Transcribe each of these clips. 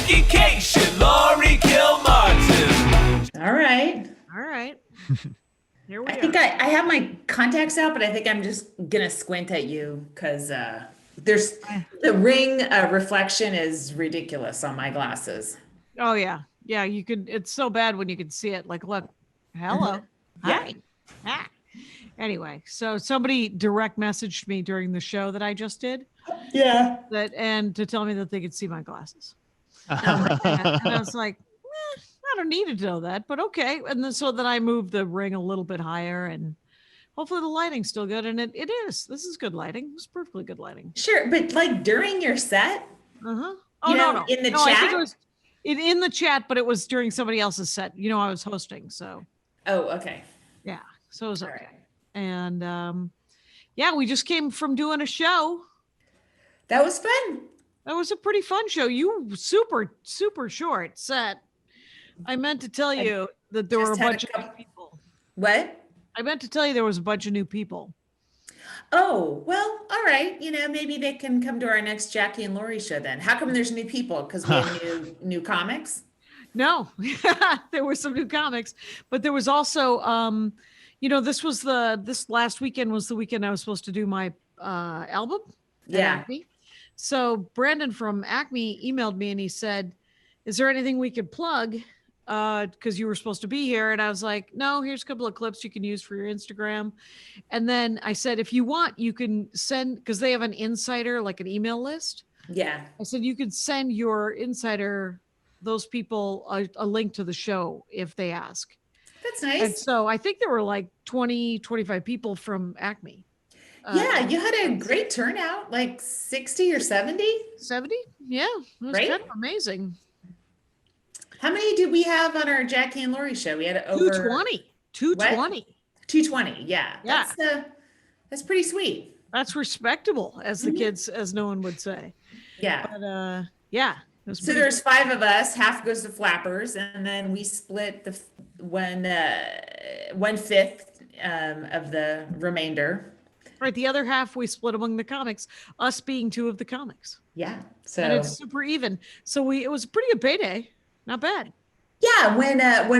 Education, Laurie Kilmartin. All right. All right. Here we I are. think I have my contacts out, but I think I'm just gonna squint at you because there's the ring reflection is ridiculous on my glasses. Oh yeah. Yeah, you could it's so bad when you can see it. Like, look, hello. Yeah. Hi. Ah. Anyway, so somebody direct messaged me during the show that I just did Yeah. and to tell me that they could see my glasses. And I was like, I don't need to know that, but okay. And then so then I moved the ring a little bit higher and hopefully the lighting's still good. And it is. This is good lighting. It's perfectly good lighting. Sure, but like during your set, Oh, no, in the no, chat. I think it was in the chat, but it was during somebody else's set. I was hosting. So Oh, okay. yeah. So it was okay. All right. And yeah, we just came from doing a show. That was fun. That was a pretty fun show. You super, super short set. I meant to tell you that there were a bunch of new people. What? I meant to tell you there was a bunch of new people. Oh, well, all right. Maybe they can come to our next Jackie and Laurie show then. How come there's new people? Because we have new comics? No, there were some new comics, but there was also, this last weekend was the weekend I was supposed to do my album. Yeah. Acme. So Brandon from Acme emailed me and he said, is there anything we could plug? Because you were supposed to be here. And I was like, no, here's a couple of clips you can use for your Instagram. And then I said, if you want, you can send, because they have an insider, like an email list. Yeah. I said, you could send your insider, those people, a link to the show if they ask. That's nice. And so I think there were like 20, 25 people from Acme. Yeah, you had a great turnout, like 60 or 70? 70? Yeah, it was Right? kind of amazing. How many did we have on our Jackie and Laurie show? We had over 220. 220. 220. Yeah. Yeah. That's pretty sweet. That's respectable, as the kids, as no one would say. Yeah. But yeah. So there's 5 of us, half goes to Flappers, and then we split the 1/5 of the remainder. Right. The other half we split among the comics, us being 2 of the comics. Yeah. So and it's super even. So it was a pretty good payday. Not bad. Yeah, when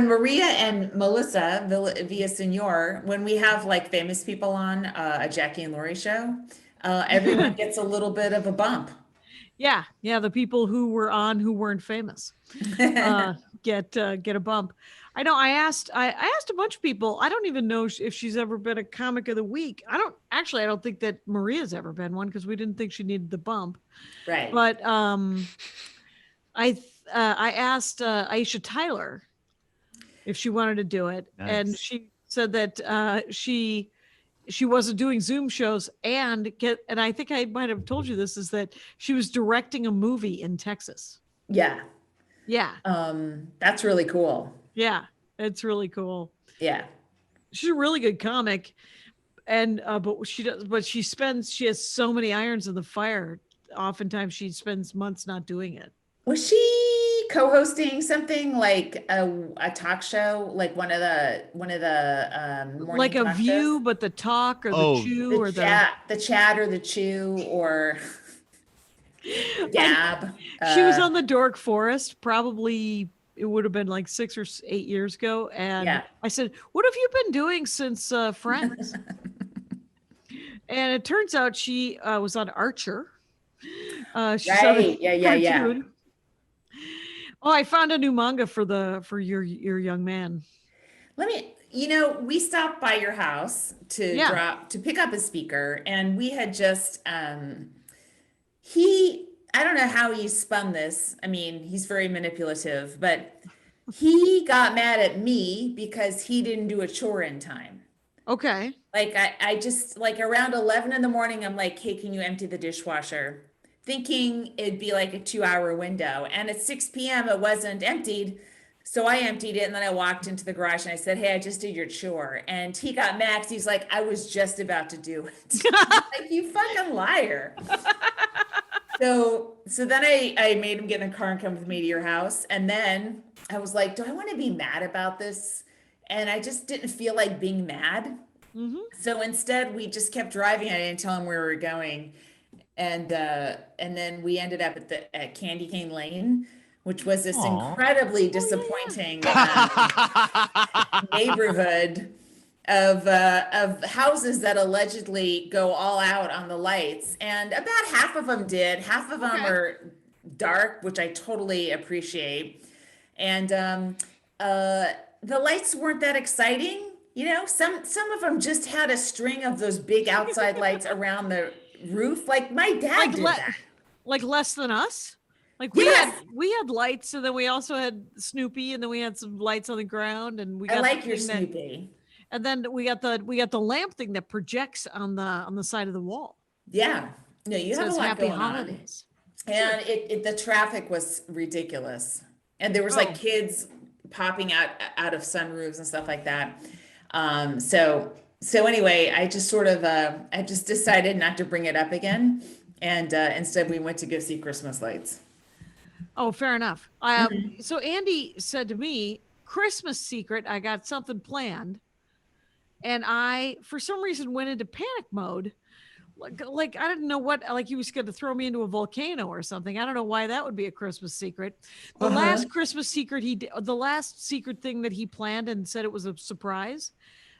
Maria and Melissa Villasenor, when we have like famous people on a Jackie and Laurie show, everyone gets a little bit of a bump. Yeah, the people who were on who weren't famous get a bump. I know. I asked a bunch of people. I don't even know if she's ever been a comic of the week. I don't think that Maria's ever been one because we didn't think she needed the bump. Right. But I asked Aisha Tyler if she wanted to do it, and she said that she wasn't doing Zoom shows and I think I might have told you this, is that she was directing a movie in Texas. Yeah. Yeah. That's really cool. Yeah, it's really cool. Yeah. She's a really good comic, and but she has so many irons in the fire. Oftentimes she spends months not doing it. Was she co-hosting something like a talk show, like one of the morning like a talk View, shows? but the talk or the chew or the chat or the chew or Gab. She was on the Dork Forest, probably it would have been like 6 or 8 years ago. And I said, what have you been doing since Friends? And it turns out she was on Archer. Right. Yeah. Oh, I found a new manga for your young man. We stopped by your house to pick up a speaker, and we had just I don't know how he spun this. I mean, he's very manipulative, but he got mad at me because he didn't do a chore in time. Okay. Like I just like around 11 in the morning, I'm like, hey, can you empty the dishwasher? Thinking it'd be like a 2-hour window. And at 6 p.m. it wasn't emptied. So I emptied it, and then I walked into the garage and I said, hey, I just did your chore. And he got mad because he's like, I was just about to do it. Like, you fucking liar. So then I made him get in the car and come with me to your house. And then I was like, do I want to be mad about this? And I just didn't feel like being mad. Mm-hmm. So instead we just kept driving. I didn't tell him where we were going. And then we ended up at Candy Cane Lane, which was this Aw. incredibly disappointing neighborhood of houses that allegedly go all out on the lights, and about half of them did. Half of them Okay. are dark, which I totally appreciate, and the lights weren't that exciting. Some of them just had a string of those big outside lights around the roof. Like my dad did that. Like less than us. Like Yes. we had lights, and then we also had Snoopy, and then we had some lights on the ground, and we got I like the your thing that- Snoopy. and then we got the lamp thing that projects on the side of the wall. Yeah. No, you It have a says lot Happy going on. Holidays. And the traffic was ridiculous. And there was like kids popping out of sunroofs and stuff like that. So anyway, I just sort of I just decided not to bring it up again. And instead we went to go see Christmas lights. Oh, fair enough. So Andy said to me, Christmas secret, I got something planned. And I, for some reason, went into panic mode. Like I didn't know what, like he was going to throw me into a volcano or something. I don't know why that would be a Christmas secret. The last Christmas secret the last secret thing that he planned and said it was a surprise.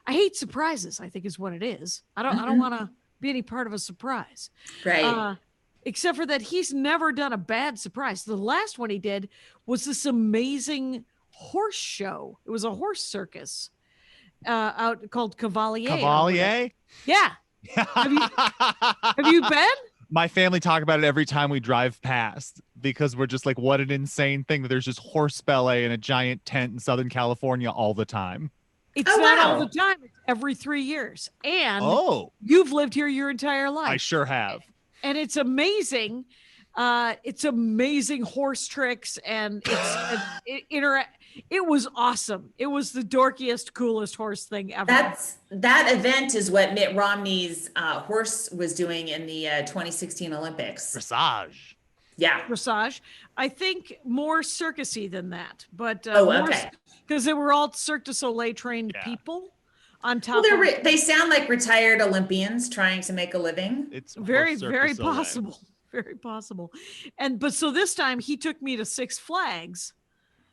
I hate surprises, I think is what it is. I don't want to be any part of a surprise. Right. Except for that he's never done a bad surprise. The last one he did was this amazing horse show. It was a horse circus out called Cavalier. Cavalier? Yeah. Have you been? My family talk about it every time we drive past because we're just like, what an insane thing that there's just horse ballet in a giant tent in Southern California all the time. It's not all the time. It's every 3 years. And you've lived here your entire life. I sure have. And it's amazing. It's amazing horse tricks, and it was awesome. It was the dorkiest, coolest horse thing ever. That event is what Mitt Romney's horse was doing in the 2016 Olympics. Dressage. Yeah. Dressage. I think more circusy than that, but okay. Because they were all Cirque du Soleil trained people on top. Well, they sound like retired Olympians trying to make a living. It's very possible. Very possible. But so this time he took me to Six Flags.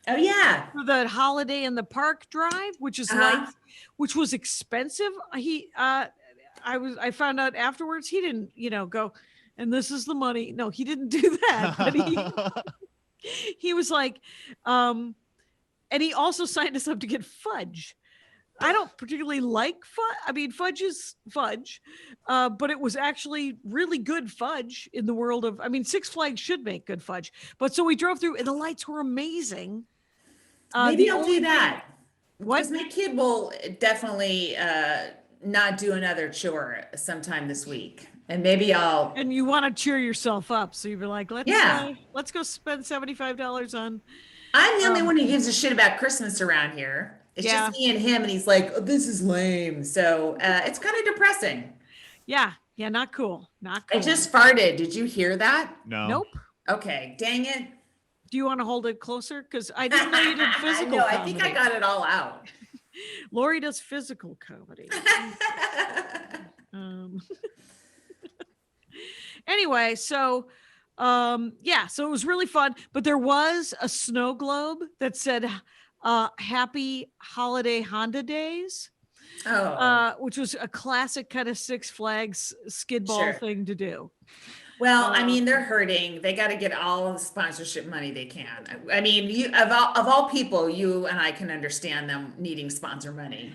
Oh yeah. For the Holiday in the Park drive, which is which was expensive. I found out afterwards he didn't, go, and this is the money. No, he didn't do that. But he was like, and he also signed us up to get fudge. I don't particularly like fudge. I mean, fudge is fudge, but it was actually really good fudge in the world of, Six Flags should make good fudge. But so we drove through and the lights were amazing. Maybe I'll do that. What? Because my kid will definitely not do another chore sometime this week. And maybe I'll. And you want to cheer yourself up. So you'd be like, let's go spend $75 on. I'm the only one who gives a shit about Christmas around here. It's just me and him, and he's like, oh, this is lame. So it's kind of depressing. Yeah, not cool. Not cool. I just farted. Did you hear that? No. Nope. Okay, dang it. Do you want to hold it closer? Because I didn't know you did physical comedy. I think I got it all out. Laurie does physical comedy. Anyway, so so it was really fun. But there was a snow globe that said Happy Holiday Honda Days. Which was a classic kind of Six Flags skidball thing to do. Well, they're hurting. They got to get all of the sponsorship money they can. Of all people, you and I can understand them needing sponsor money.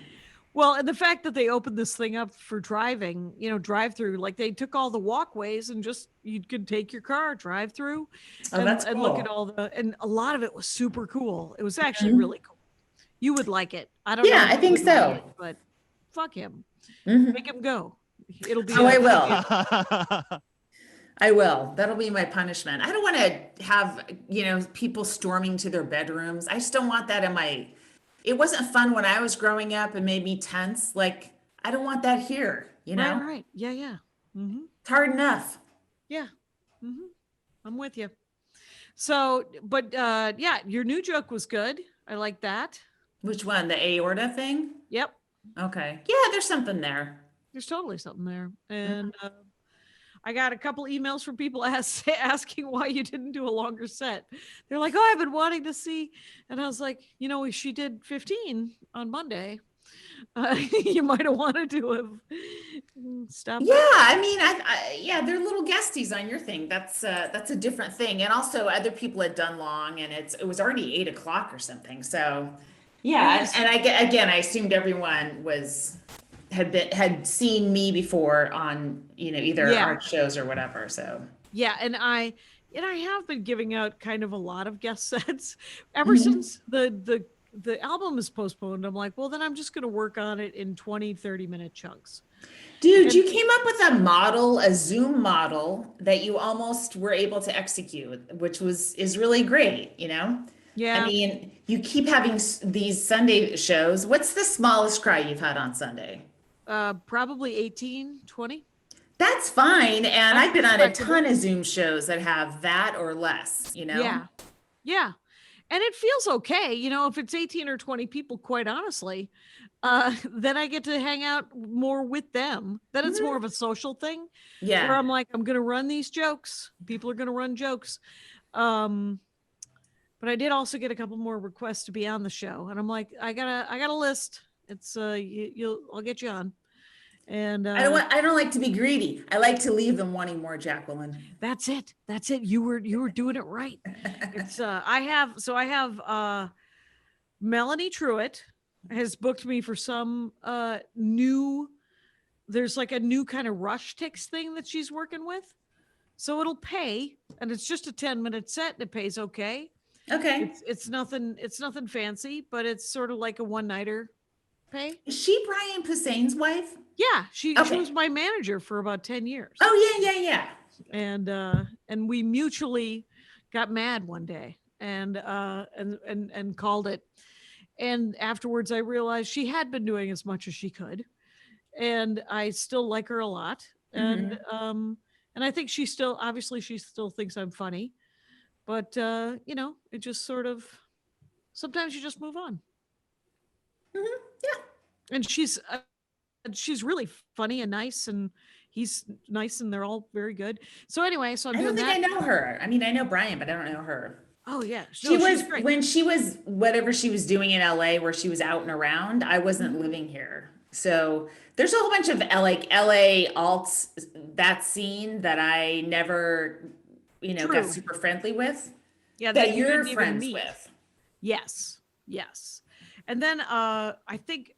Well, and the fact that they opened this thing up for driving, drive through, like they took all the walkways and just, you could take your car, drive through and look at all and a lot of it was super cool. It was actually really cool. You would like it. I don't know. Yeah, I think so. Like it, but fuck him. Make him go. It'll be. I will. I will. That'll be my punishment. I don't want to have, people storming to their bedrooms. I just don't want that it wasn't fun when I was growing up and made me tense. Like, I don't want that here, Right. Yeah. Mm-hmm. It's hard enough. Yeah. Mm-hmm. I'm with you. So, but your new joke was good. I like that. Which one? The aorta thing? Yep. Okay. Yeah, there's something there. There's totally something there. And I got a couple emails from people asking why you didn't do a longer set. They're like, "Oh, I've been wanting to see," and I was like, she did 15 on Monday. You might have wanted to have stopped. Yeah, I mean, yeah, they're little guesties on your thing. That's a different thing. And also, other people had done long, and it was already 8 o'clock or something. So, yeah, Yes. and I assumed everyone had seen me before on either Yeah. art shows or whatever. So Yeah, and I have been giving out kind of a lot of guest sets ever since the album is postponed. I'm like, well, then I'm just going to work on it in 20-30 minute chunks. dude, you came up with a Zoom model that you almost were able to execute, which is really great, Yeah. I mean, you keep having these Sunday shows. What's the smallest crowd you've had on Sunday? Probably 18, 20. That's fine. And I've been on a flexible. ton of Zoom shows that have that or less, Yeah. Yeah. And it feels okay. If it's 18 or 20 people, quite honestly, then I get to hang out more with them. Then it's more of a social thing where Yeah. I'm like, I'm going to run these jokes. People are going to run jokes. But I did also get a couple more requests to be on the show. And I'm like, I got a list. It's I'll get you on. And I don't like to be greedy. I like to leave them wanting more, Jacqueline. That's it. You were doing it right. It's I have Melanie Truitt has booked me for some there's like a new kind of Rush Ticks thing that she's working with. So it'll pay, and it's just a 10-minute set and it pays okay. Okay. It's nothing fancy, but it's sort of like a one-nighter pay. Is she Brian Posehn's wife? Yeah, she Okay. was my manager for about 10 years. Oh, yeah. And we mutually got mad one day and called it. And afterwards I realized she had been doing as much as she could, and I still like her a lot. And I think she still thinks I'm funny, but it just sort of, sometimes you just move on. Yeah. And she's really funny and nice, and he's nice, and they're all very good. So anyway, so I'm I doing don't think that. I know her. I mean, I know Brian, but I don't know her. Oh yeah, She No, was she's great. when she was whatever she was doing in LA, where she was out and around. I wasn't living here, so there's a whole bunch of LA alts, that scene that I never, got True. super friendly with. Yeah, That you you're didn't even friends meet. with. Yes. And then I think,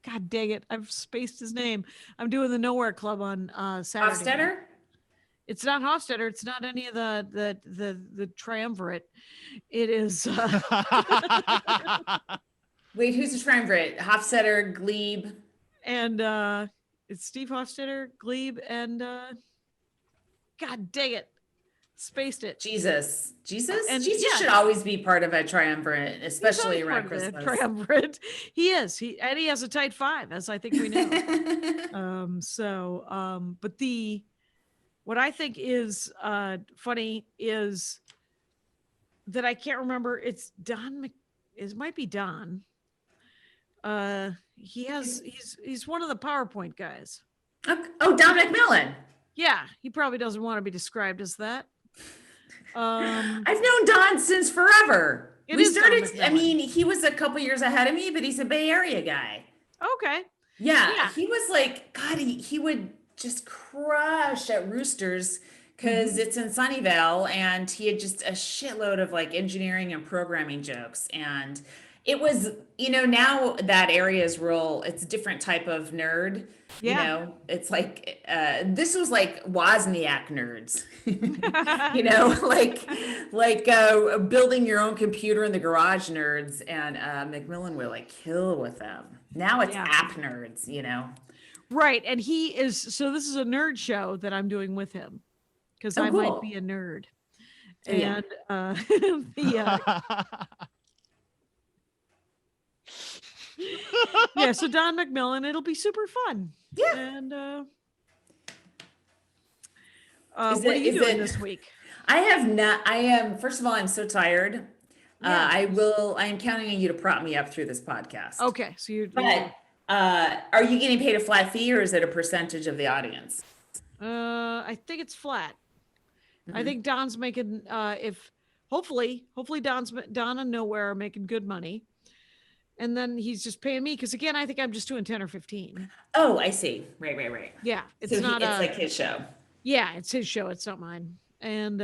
God dang it, I've spaced his name. I'm doing the Nowhere Club on Saturday. Hofstetter? It's not Hofstetter. It's not any of the Triumvirate. It is. Wait, who's the Triumvirate? Hofstetter, Glebe. And it's Steve Hofstetter, Glebe, and God dang it, spaced it. Jesus. And Jesus yeah. should always be part of a triumvirate, especially He's around always part of the Christmas. Triumvirate. He is. He has a tight 5, as I think we know. But what I think is funny is that I can't remember. It's Don. It might be Don. He's one of the PowerPoint guys. Oh, Don McMillan. Yeah, he probably doesn't want to be described as that. I've known Don since forever. It We is Don started, McMillan. I mean, he was a couple years ahead of me, but he's a Bay Area guy. Okay. Yeah. He was like, God, he would just crush at Roosters because it's in Sunnyvale, and he had just a shitload of like engineering and programming jokes. And it was, now that area is real, it's a different type of nerd. Yeah. It's like, this was like Wozniak nerds, like building your own computer in the garage nerds, and McMillan would like kill with them. Now it's Yeah. app nerds, Right. And so this is a nerd show that I'm doing with him, because Oh, I cool. might be a nerd. Yeah. And so Don McMillan, it'll be super fun. Yeah. And Is what are it- you is doing it- this week? I am, first of all, I'm so tired. Yeah. I am counting on you to prop me up through this podcast. Okay. So you're But Are you getting paid a flat fee or is it a percentage of the audience? I think it's flat. I Mhm. think Don's making if hopefully Don and Nowhere are making good money. And then he's just paying me because again, I think I'm just doing 10 or 15. Oh, I see. Right. Yeah, it's So not it's like his show. yeah, it's his show, it's not mine. And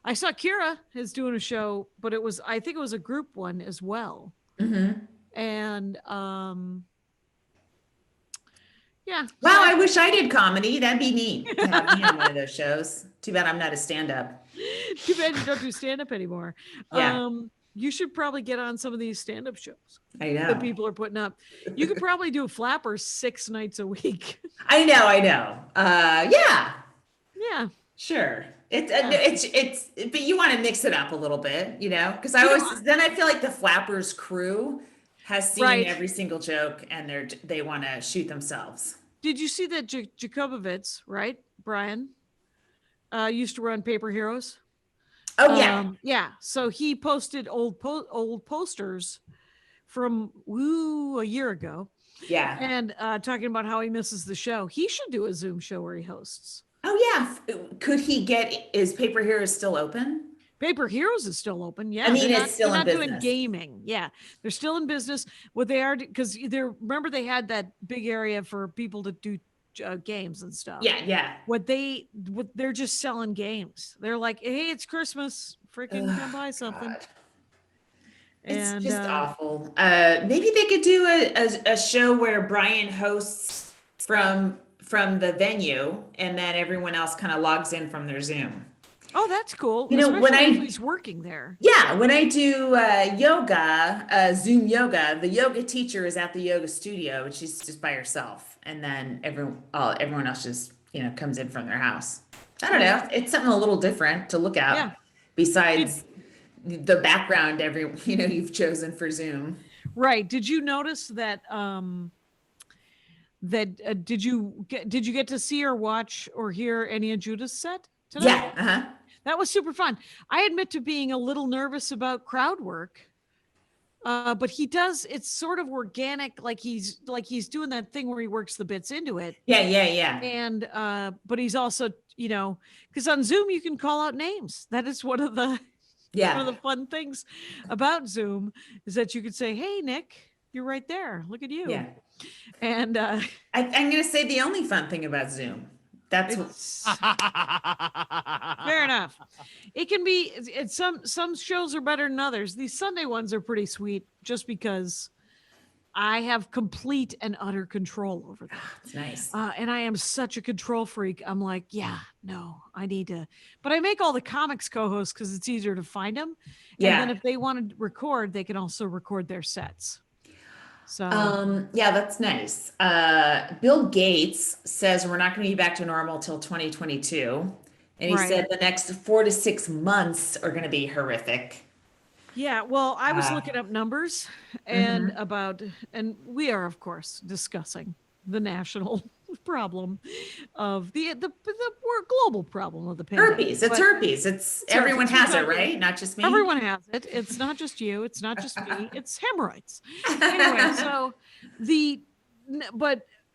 I saw Kira is doing a show, but I think it was a group one as well. Mm-hmm. And yeah. Wow, I wish I did comedy. That'd be neat to have me on one of those shows. Too bad I'm not a stand-up. Too bad you don't do stand-up anymore. Yeah. You should probably get on some of these stand-up shows I know. that people are putting up. You could probably do flappers 6 nights a week. I know. Yeah, Yeah. sure. It's but you want to mix it up a little bit, because I feel like the Flappers crew has seen Right. every single joke and they want to shoot themselves. Did you see that Jacobovitz, right, Brian, used to run Paper Heroes? Oh yeah. Yeah. So he posted old posters from a year ago, Yeah. and talking about how he misses the show. He should do a Zoom show where he hosts. Oh yeah. Could he is Paper Heroes still open? Paper Heroes is still open. Yeah. I mean, they're it's still they're in not doing business. gaming. Yeah. They're still in business. What they are, because remember they had that big area for people to do games and stuff. Yeah. What they're just selling games. They're like, hey, it's Christmas. Freaking come buy something. God. And, It's just awful. Maybe they could do a show where Brian hosts from the venue and then everyone else kind of logs in from their Zoom. Oh, that's cool. When Especially if he's working there. Yeah, when I do yoga, Zoom yoga, the yoga teacher is at the yoga studio and she's just by herself. And then everyone else just, comes in from their house. I don't know. It's something a little different to look at. Yeah. Besides the background you've chosen for Zoom. Right. Did you notice that did you get to see or watch or hear any of Judah's set tonight? Yeah. Uh-huh. That was super fun. I admit to being a little nervous about crowd work. But he does, it's sort of organic, like he's doing that thing where he works the bits into it. Yeah. And but he's also, because on Zoom you can call out names. That is one of the fun things about Zoom is that you could say, hey Nick, you're right there. Look at you. Yeah. And I'm gonna say the only fun thing about Zoom. That's fair enough. It can be. It's some shows are better than others. These Sunday ones are pretty sweet, just because I have complete and utter control over them. It's nice. And I am such a control freak. I'm like, yeah, no, I need to. But I make all the comics co-hosts because it's easier to find them. Yeah. And then if they want to record, they can also record their sets. So yeah, that's nice. Bill Gates says we're not going to be back to normal till 2022. And he said the next 4 to 6 months are going to be horrific. yeah, well, I was looking up numbers and and we are of course discussing the national problem of the more global problem of the pandemic. Herpes. It's herpes. Everyone herpes. has it, right? Not just me. Everyone has it. It's not just you. It's not just me. It's hemorrhoids. Anyway,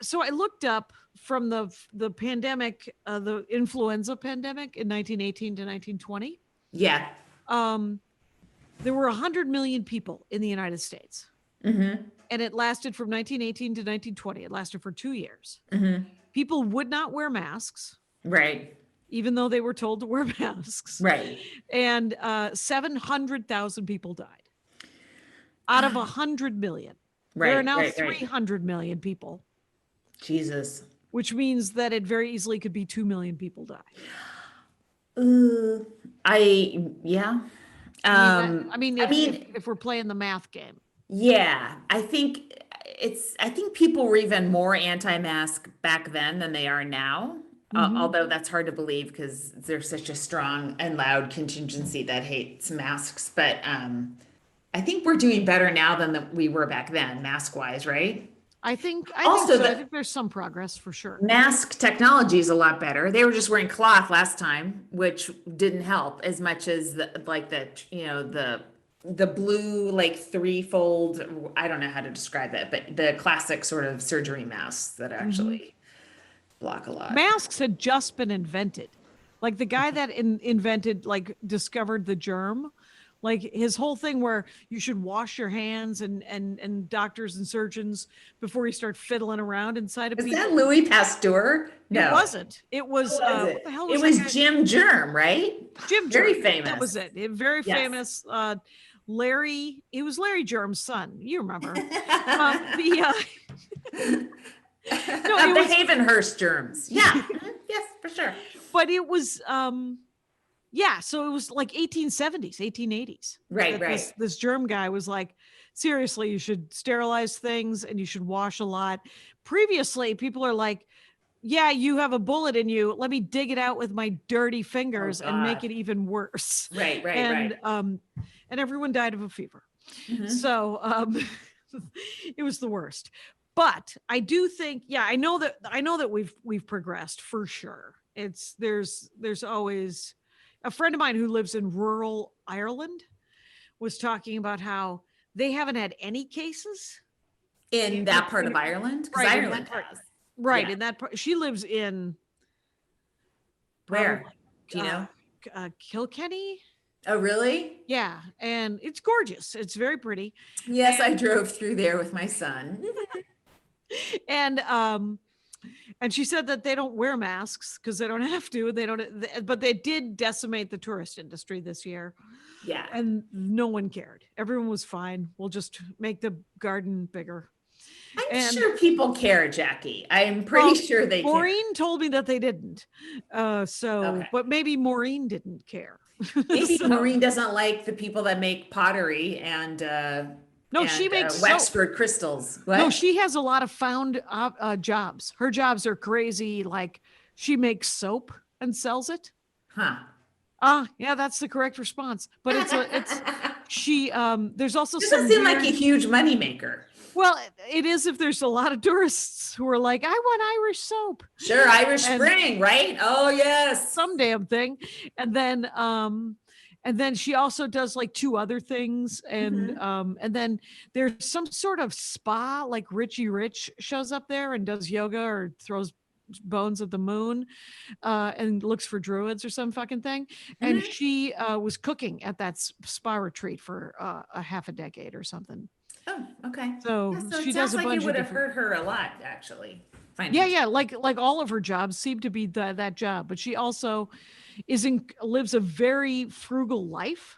so I looked up from the pandemic, the influenza pandemic in 1918 to 1920. Yeah. There were 100 million people in the United States. Mm-hmm. And it lasted from 1918 to 1920. It lasted for 2 years. Mm-hmm. People would not wear masks, Right. even though they were told to wear masks. Right. And 700,000 people died out of 100 million. Right. There are now right. 300 million people, Jesus. which means that it very easily could be 2 million people die. Yeah. I mean, if we're playing the math game. Yeah, I think people were even more anti-mask back then than they are now. Although that's hard to believe because there's such a strong and loud contingency that hates masks. But I think we're doing better now than we were back then, mask-wise, right? I think there's some progress for sure. Mask technology is a lot better. They were just wearing cloth last time, which didn't help as much as the the blue, like threefold, I don't know how to describe it, but the classic sort of surgery masks that actually block a lot. Masks had just been invented. Like the guy that invented, like discovered the germ, like his whole thing where you should wash your hands and doctors and surgeons before you start fiddling around inside of Is people. that Louis Pasteur? No. It wasn't. It was, What was what it? the hell It was was that guy? Jim Germ, right? Jim Very Germ. famous. That was it. Very Yes. famous. Larry, it was Larry Germ's son. You remember. No, it was, Havenhurst germs. Yeah. Mhm. Yes, for sure. but it was, yeah, so it was like 1870s, 1880s. Right, that right. This germ guy was like, seriously, you should sterilize things and you should wash a lot. Previously, people are like, yeah, you have a bullet in you. Let me dig it out with my dirty fingers and make God. it even worse. Right, right, And right. and everyone died of a fever. Mhm. So it was the worst. But I do think, yeah, I know that we've progressed for sure. There's always a friend of mine who lives in rural Ireland was talking about how they haven't had any cases. In that part of Ireland? Because Right, in Ireland that part. has. Right. Yeah. In that part, she lives in Where? probably, Do you know? Kilkenny. Oh, really? Yeah. And it's gorgeous. It's very pretty. Yes, I drove through there with my son. And she said that they don't wear masks because they don't have to. But they did decimate the tourist industry this year. Yeah. And no one cared. Everyone was fine. We'll just make the garden bigger. I'm sure people care, Jackie. I'm pretty sure they care. Maureen told me that they didn't. Okay. But maybe Maureen didn't care. Maybe So- Maureen doesn't like the people that make pottery and No, she makes soap. Wexford crystals. What? No, she has a lot of found jobs. Her jobs are crazy. Like she makes soap and sells it. Huh. Yeah, that's the correct response. But she there's also Doesn't some seem like weird- a huge moneymaker. Well, it is if there's a lot of tourists who are like, I want Irish soap. Sure, Irish And- Spring, right? Oh yes. Some damn thing. And then she also does like two other things. And then there's some sort of spa, like Richie Rich shows up there and does yoga or throws bones at the moon and looks for druids or some fucking thing. And she was cooking at that spa retreat for a half a decade or something. Oh, okay. So, Yeah, so she it does sounds a like bunch it would of have hurt her a lot, actually. yeah, like all of her jobs seem to be that job, but she also lives a very frugal life,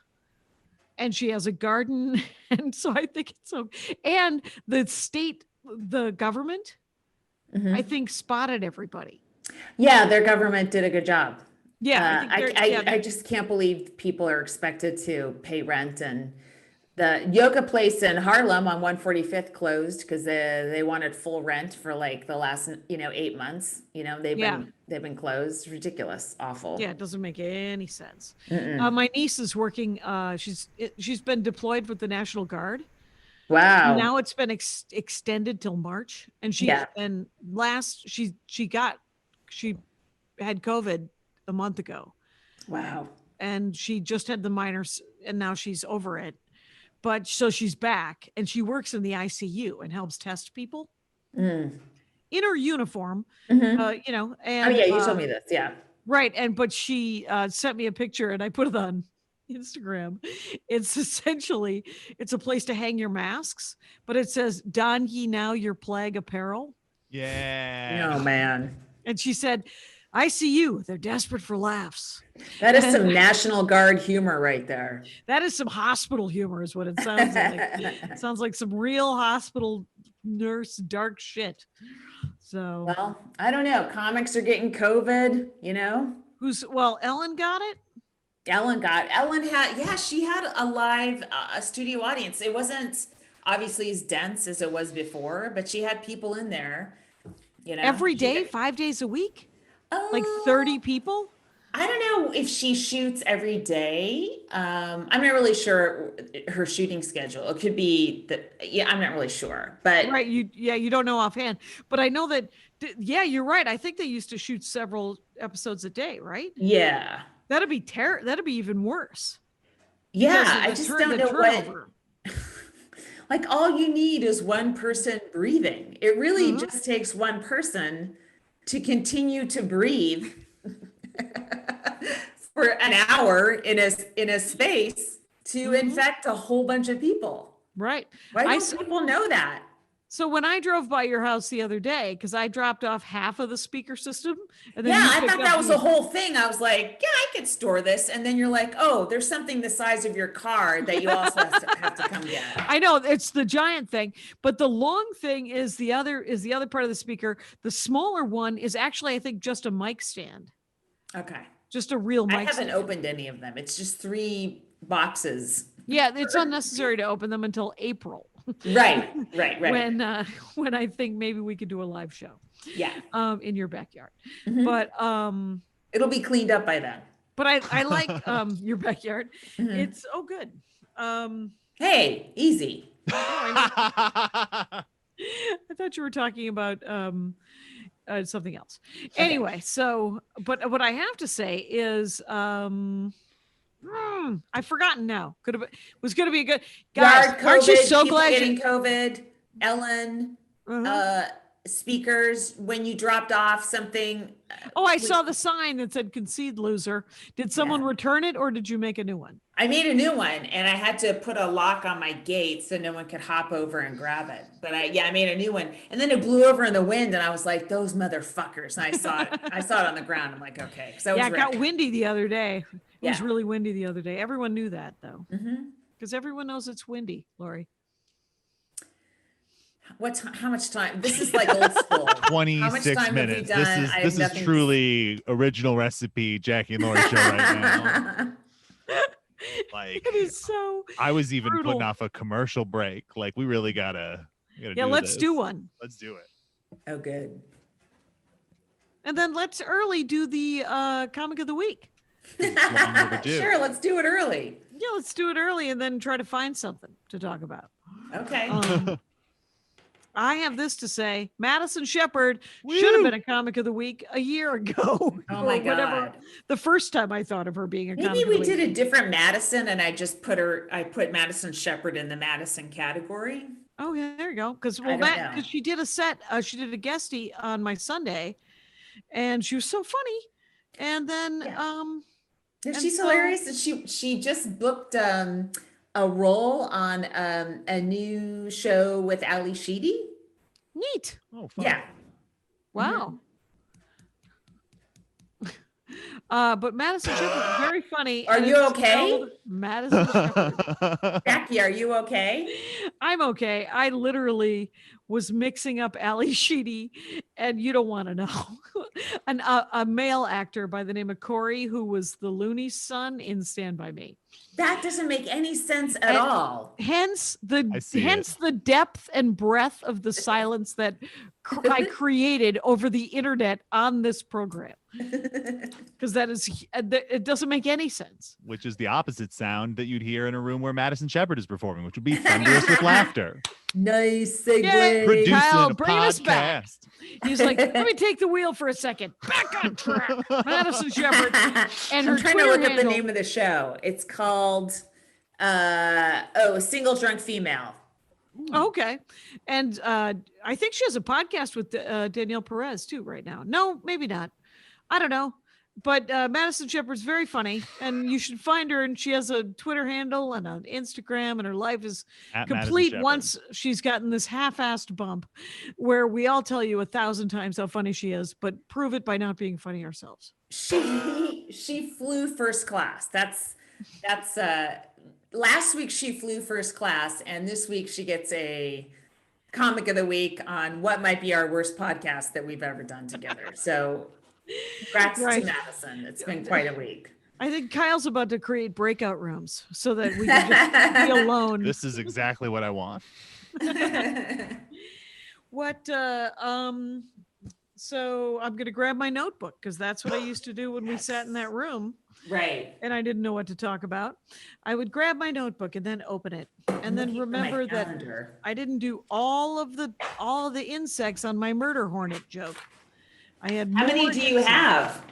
and she has a garden, and so I think it's so. And the government, I think spotted everybody. Yeah, their government did a good job. Yeah, I just can't believe people are expected to pay rent, and the yoga place in Harlem on 145th closed because they wanted full rent for like the last 8 months. They've been closed. Ridiculous, awful. Yeah, it doesn't make any sense. My niece is working. She's been deployed with the National Guard. Wow. Now it's been extended till March, and she had COVID a month ago. Wow. And she just had the minors, and now she's over it. But so she's back, and she works in the ICU and helps test people in her uniform. And Oh yeah, you told me this. Yeah. right. But she sent me a picture, and I put it on Instagram. It's essentially a place to hang your masks, but it says, "Don ye now your plague apparel." Yeah. Oh man. And she said, ICU, they're desperate for laughs. That is some National Guard humor right there. That is some hospital humor, is what it sounds like. It sounds like some real hospital nurse dark shit. So, Well, I don't know. Comics are getting COVID, Ellen got it? She had a live studio audience. It wasn't obviously as dense as it was before, but she had people in there, Every day, 5 days a week? Like Oh, 30 people? I don't know if she shoots every day. I'm not really sure her shooting schedule. It could be I'm not really sure, but Right. You don't know offhand. But I know that, you're right. I think they used to shoot several episodes a day, right? yeah. That'd be even worse. Yeah, because of I the just turn- don't the know what. turnover. Like all you need is one person breathing. It really Mhm. just takes one person to continue to breathe for an hour in a space to Mhm. infect a whole bunch of people. Right. Why I don't s- people know that? So when I drove by your house the other day, because I dropped off half of the speaker system, and then Yeah, you I picked thought up that was the- a whole thing. I was like, yeah, I could store this. And then you're like, oh, there's something the size of your car that you also have to come get. I know it's the giant thing, but the long thing is the other part of the speaker. The smaller one is actually, I think, just a mic stand, Okay. just a real I mic haven't stand. opened any of them. It's just 3 boxes. Yeah, it's unnecessary to open them until April. Right. When I think maybe we could do a live show Yeah. in your backyard. Mhm. But It'll be cleaned up by then. I like your backyard. Mhm. It's good. Hey, easy. I thought you were talking about something else. Anyway, so but what I have to say is I've forgotten now. Was going to be good. Guys, Yard aren't you COVID, so people glad getting you COVID, Ellen, Uh-huh. speakers, when you dropped off something. Oh, I saw the sign that said concede loser. Did someone return it or did you make a new one? I made a new one and I had to put a lock on my gate so no one could hop over and grab it. But I made a new one. And then it blew over in the wind and I was like, those motherfuckers. And I saw it. I saw it on the ground. I'm like, okay. So Yeah, it got windy the other day. It was Yeah. really windy the other day. Everyone knew that though. Mm-hmm. Because everyone knows it's windy, Lori. How much time? This is like old school. How much 26 time have we minutes. done? I have This is nothing to- truly original recipe Jackie and Laurie show right now. Like It is so I was even brutal. putting off a commercial break. Like we really gotta Yeah, let's do one. Let's do it. Oh, good. And then let's early do the comic of the week. It's long overdue. Sure, let's do it early. Yeah, let's do it early and then try to find something to talk about. Okay. I have this to say. Madison Shepard should have been a comic of the week a year ago. Oh my or whatever. God. The first time I thought of her being a comic Maybe of the we week. did a different Madison and I just I put Madison Shepard in the Madison category. Oh, yeah, there you go. Because I don't know. because she did a set, she did a guestie on my Sunday, and she was so funny. And then Yeah. And She's so- hilarious. And she just booked a role on a new show with Ali Sheedy. neat. Oh, fun. Yeah. Wow. But Madison Shepard, very funny. Are and you it's okay? spelled Madison Shepard. Jackie, are you okay? I'm okay. I literally was mixing up Ali Sheedy, and you don't want to know. A male actor by the name of Corey, who was the Looney's son in Stand By Me. That doesn't make any sense at And- all. Hence I see the depth and breadth of the silence that I created over the internet on this program. Because it doesn't make any sense. Which is the opposite sound that you'd hear in a room where Madison Shepard is performing, which would be thunderous with laughter. Nice Yay. segue. Producing Kyle, a bring us back. podcast. He's like, let me take the wheel for a second. Back on track. Madison Shepard and her I'm trying Twitter to look up the handle- name of the show. It's called Single Drunk Female. Okay. And I think she has a podcast with Danielle Perez too right now. No, maybe not. I don't know. But Madison Shepard's very funny and you should find her. And she has a Twitter handle and an Instagram, and her life is At Madison complete Shepard. once she's gotten this half-assed bump where we all tell you 1,000 times how funny she is, but prove it by not being funny ourselves. She flew first class. That's last week she flew first class, and this week she gets a comic of the week on what might be our worst podcast that we've ever done together. So congrats Right. to Madison. It's been quite a week. I think Kyle's about to create breakout rooms so that we can just be alone. This is exactly what I want. What so I'm gonna grab my notebook because that's what I used to do when we sat in that room Right. and I didn't know what to talk about. I would grab my notebook and then open it and then Looking for my remember that calendar. I didn't do all of the insects on my murder hornet joke. I had How many more do you insects. have?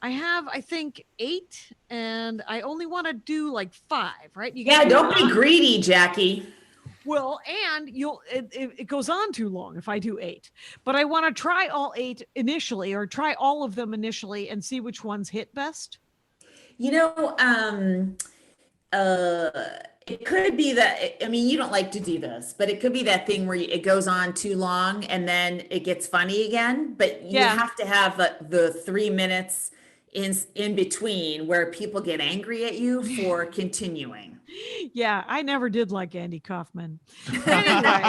I have, I think 8, and I only want to do like 5, right? You Yeah, gotta do don't be 5. greedy, Jackie. Well, and it goes on too long if I do 8. But I want to try all 8 initially, or try all of them initially, and see which ones hit best. You know, uh, it could be that, I mean, you don't like to do this, but it could be that thing where it goes on too long and then it gets funny again, but you Yeah. have to have the 3 minutes in between where people get angry at you for continuing. Yeah, I never did like Andy Kaufman. Anyway,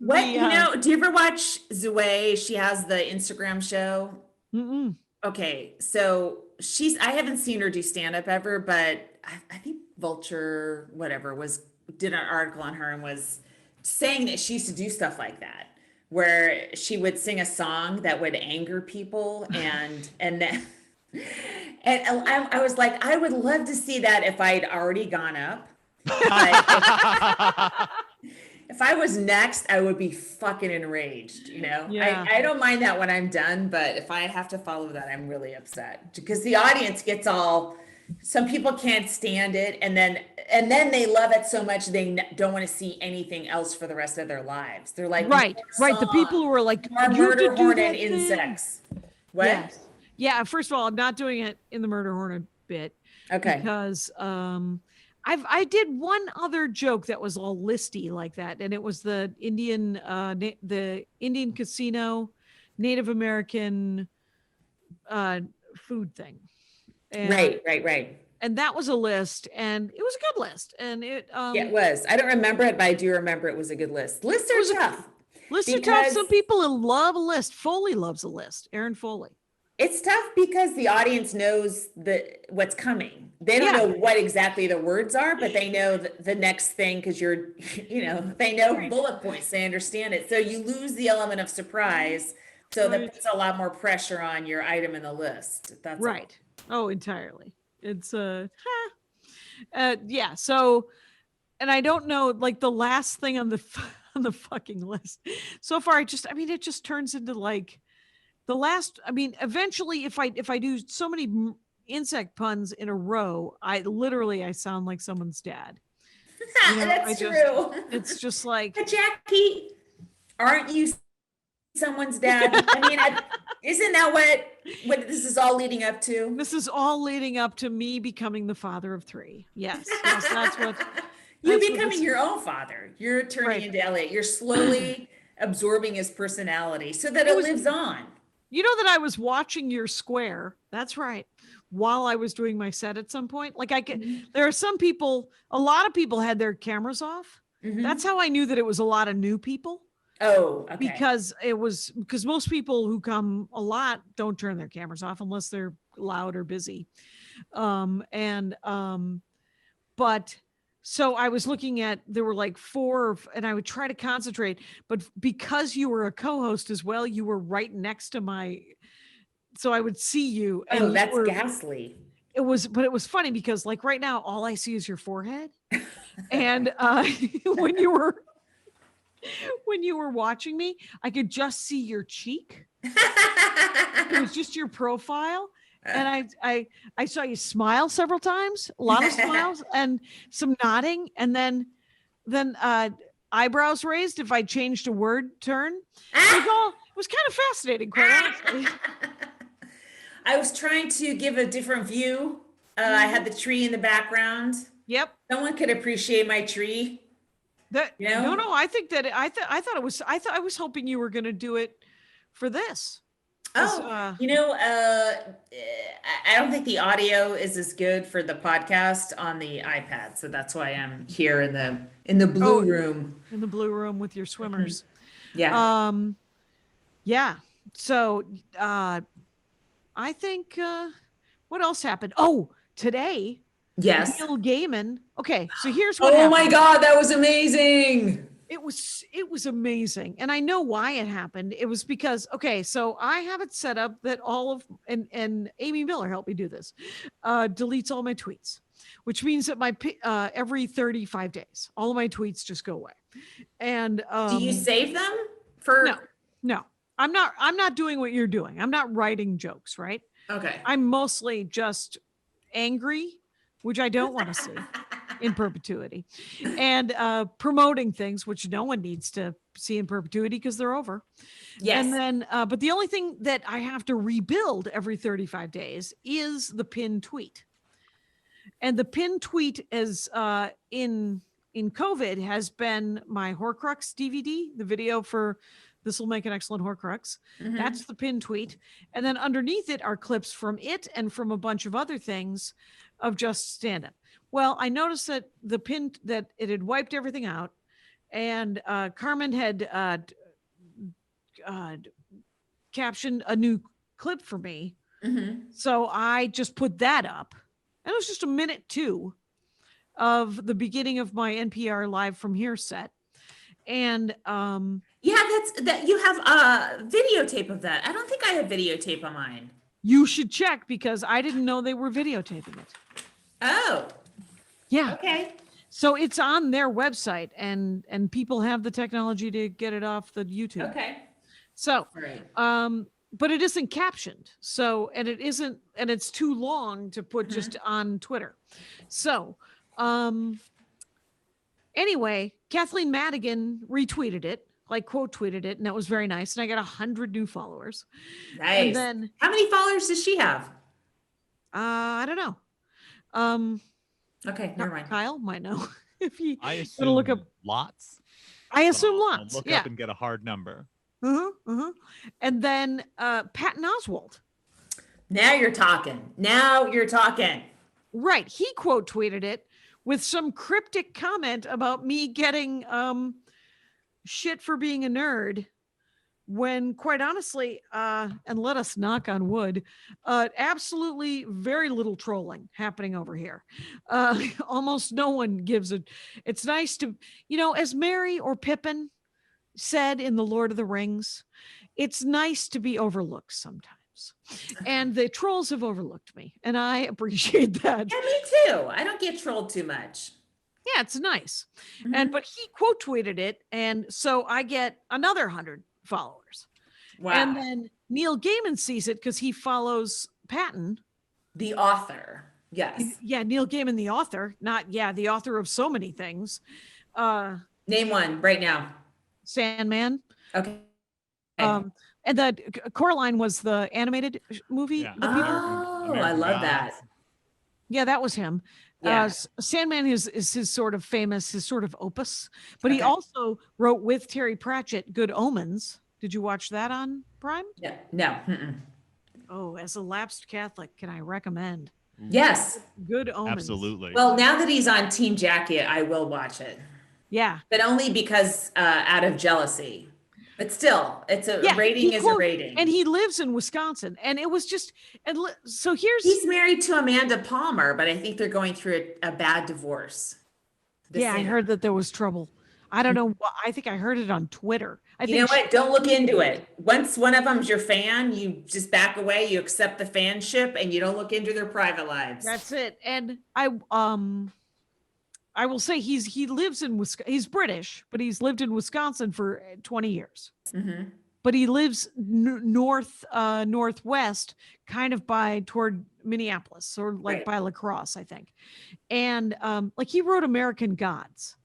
What, you know, do you ever watch Zoe? She has the Instagram show. mm-mm. Okay, so I haven't seen her do stand-up ever, but I think Vulture, whatever, did an article on her and was saying that she used to do stuff like that, where she would sing a song that would anger people and then and I was like, I would love to see that if I'd already gone up. But if I was next, I would be fucking enraged, you know? Yeah. I don't mind that when I'm done, but if I have to follow that, I'm really upset because the audience gets some people can't stand it. And then they love it so much, they don't want to see anything else for the rest of their lives. They're like, Right. The people who are like, more you have to murder do hornet that thing." insects. What? Yes. Yeah. First of all, I'm not doing it in the Murder Hornet bit. Okay. Because I did one other joke that was all listy like that, and it was the Indian casino Native American food thing. And, Right. And that was a list, and it was a good list. And it Yeah, it was. I don't remember it, but I do remember it was a good list. Lists are tough. Lists are tough. Some people love a list. Foley loves a list. Aaron Foley. It's tough because the audience knows what's coming. They don't know what exactly the words are, but they know the next thing because they know bullet points. They understand it. So you lose the element of surprise. So that puts a lot more pressure on your item in the list. That's right. Oh, entirely. It's yeah. So, and I don't know, like the last thing on the fucking list so far. It just turns into like the last. I mean, eventually, if I do so many insect puns in a row, I sound like someone's dad. You know, that's true. It's just like, but Jackie, aren't you someone's dad? I mean, isn't that what this is all leading up to? This is all leading up to me becoming the father of 3. Yes, that's what. You're becoming your own father. You're turning into Elliot. You're slowly absorbing his personality so that it lives on. You know that I was watching your square. That's right. While I was doing my set at some point, like there are some people, a lot of people had their cameras off. Mm-hmm. That's how I knew that it was a lot of new people. Oh, okay. Because most people who come a lot don't turn their cameras off unless they're loud or busy. But so I was looking at, there were like 4, and I would try to concentrate, but because you were a co-host as well, you were right next to so I would see you. And that's ghastly. It was funny because like right now, all I see is your forehead. And when you were watching me, I could just see your cheek. It was just your profile. And I saw you smile several times, a lot of smiles and some nodding. And then eyebrows raised if I changed a word turn. It was kind of fascinating, quite honestly. I was trying to give a different view. I had the tree in the background. Yep. Someone could appreciate my tree. No, I think that I was hoping you were going to do it for this. I don't think the audio is as good for the podcast on the iPad, so that's why I'm here in the blue room. In the blue room with your swimmers. Yeah. Yeah. So, I think what else happened? Oh, today. Yes. Neil Gaiman. Okay, so here's what happened. Oh my God, that was amazing. It was amazing. And I know why it happened. It was because, okay, so I have it set up that and Amy Miller helped me do this, deletes all my tweets, which means that my every 35 days, all of my tweets just go away. And do you save them No, I'm not doing what you're doing. I'm not writing jokes, right? Okay. I'm mostly just angry, which I don't want to see in perpetuity, and promoting things which no one needs to see in perpetuity because they're over. Yes. And then, but the only thing that I have to rebuild every 35 days is the pinned tweet. And the pinned tweet is in COVID has been my Horcrux DVD, the video for This Will Make an Excellent Horcrux. Mhm. That's the pinned tweet. And then underneath it are clips from it and from a bunch of other things of just stand-up. Well, I noticed that the pin that it had wiped everything out, and Carmen had captioned a new clip for me. Mhm. So I just put that up. And it was just a minute 2 of the beginning of my NPR Live from Here set. And Yeah, that you have a videotape of that. I don't think I have videotape on mine. you should check because I didn't know they were videotaping it. Oh, Yeah. okay. So it's on their website and people have the technology to get it off the YouTube. Okay. So, All right. but it isn't captioned. So, and it isn't, and it's too long to put just on Twitter. So, anyway, Kathleen Madigan retweeted it, like quote tweeted it, and that was very nice. And I got 100 new followers. Nice. And then, How many followers does she have? I don't know. Okay, never mind. Kyle might know if he I gonna assume look up. lots. I but assume I'll lots. look Yeah. up and get a hard number. And then Patton Oswalt. Now you're talking. Now you're talking. Right. He quote tweeted it with some cryptic comment about me getting shit for being a nerd when quite honestly, and let us knock on wood, absolutely very little trolling happening over here. Almost no one gives a, it's nice to, as Merry or Pippin said in The Lord of the Rings, it's nice to be overlooked sometimes. And the trolls have overlooked me, and I appreciate that. Yeah, me too. I don't get trolled too much. Yeah, it's nice. And but he quote tweeted it, and so I get another 100 followers. Wow. And then Neil Gaiman sees it because he follows Patton. The author. Yes. Yeah, Neil Gaiman, the author, the author of so many things. Name one right now. Sandman. Okay. And the Coraline was the animated movie. Yeah. The people- Oh, I love that. Yeah, that was him. Yeah. Sandman is his sort of famous, his sort of opus. But he Okay. also wrote with Terry Pratchett, Good Omens. Did you watch that on Prime? Yeah. No. Mm-mm. Oh, as a lapsed Catholic, can I recommend Yes. Good Omens? Absolutely. Well, now that he's on Team Jackie, I will watch it, Yeah. but only because out of jealousy. But still, it's a rating he is a quote- rating. And he lives in Wisconsin. And it was just, so here's, He's married to Amanda Palmer, but I think they're going through a bad divorce. The I singer. heard that there was trouble. I don't know. I think I heard it on Twitter. You know what? Don't look into it. Once one of them's your fan, you just back away, you accept the fanship, and you don't look into their private lives. That's it. And I will say he lives in Wisconsin. He's British, but he's lived in Wisconsin for 20 years. Mhm. But he lives northwest, kind of toward Minneapolis, or like Right. by La Crosse, I think. And like he wrote American Gods,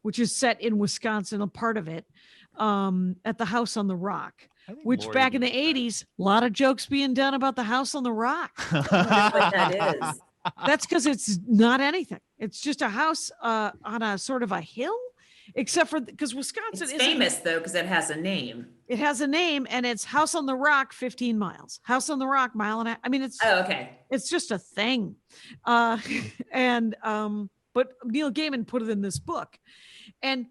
which is set in Wisconsin, a part of it, at the House on the Rock. I think Which Lori back in would the know. 80s, a lot of jokes being done about the House on the Rock. I wonder what that is. That's because it's not anything. It's just a house on a sort of a hill, except for because Wisconsin It's is famous though because it has a name. It has a name, and it's House on the Rock, 15 miles. House on the Rock, mile and a half. I mean, Oh, okay. it's just a thing. And but Neil Gaiman put it in this book, and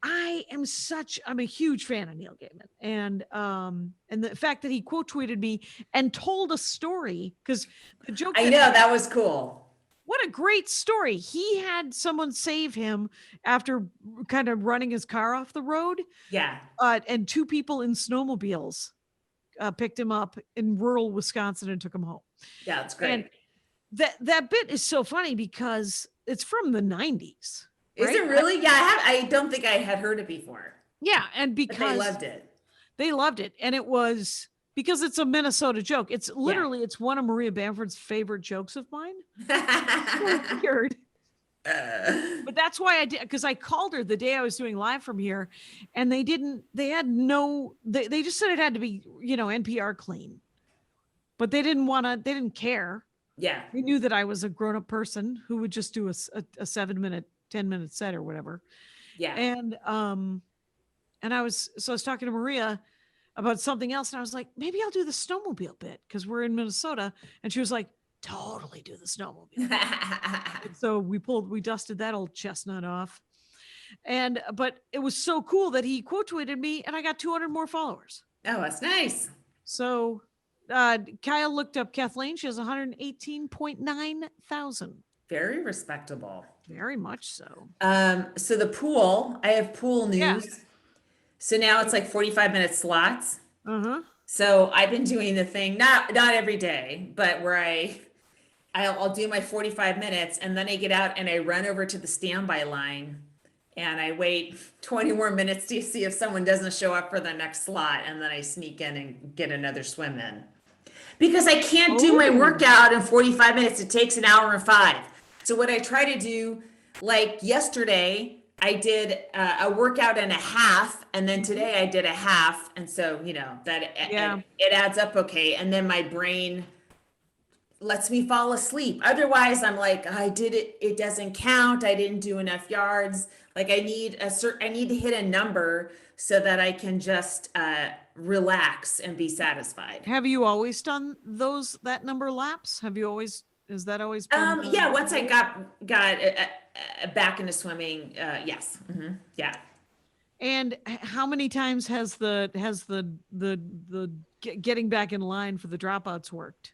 I'm a huge fan of Neil Gaiman, and the fact that he quote tweeted me and told a story, because the joke I know that was cool. what a great story. He had someone save him after kind of running his car off the road, Yeah. and 2 people in snowmobiles picked him up in rural Wisconsin and took him home. Yeah, it's great. And that bit is so funny because it's from the 90s. Is right? it really? Yeah, I don't think I had heard it before. Yeah, and But because they loved it. they loved it, and it was because it's a Minnesota joke. It's literally, it's one of Maria Bamford's favorite jokes of mine. So weird. But that's why I did, because I called her the day I was doing live from here, and they just said it had to be, NPR clean. But they didn't care. Yeah. They knew that I was a grown-up person who would just do a 7-minute, 10-minute set or whatever. Yeah. And I was talking to Maria about something else, and I was like, maybe I'll do the snowmobile bit because we're in Minnesota. And she was like, totally do the snowmobile. And so we dusted that old chestnut off. But it was so cool that he quote tweeted me and I got 200 more followers. Oh, that's nice. So Kyle looked up Kathleen. She has 118.9 thousand. Very respectable. Very much so. So the pool, I have pool news. Yeah. So now it's like 45-minute slots. Uh-huh. So I've been doing the thing, not every day, but where I'll do my 45 minutes and then I get out and I run over to the standby line and I wait 20 more minutes to see if someone doesn't show up for the next slot. And then I sneak in and get another swim in. Because I can't do my workout in 45 minutes. It takes an hour and 5. So what I try to do, like yesterday, I did a workout and a half, and then today I did a half. And so, it adds up okay. And then my brain lets me fall asleep. Otherwise, I'm like, I did it. It doesn't count. I didn't do enough yards. Like I need to hit a number so that I can just relax and be satisfied. Have you always done that number laps? Has that always been? Yeah. Once I got back into swimming, yes. Mm-hmm. Yeah. And how many times has the getting back in line for the dropouts worked?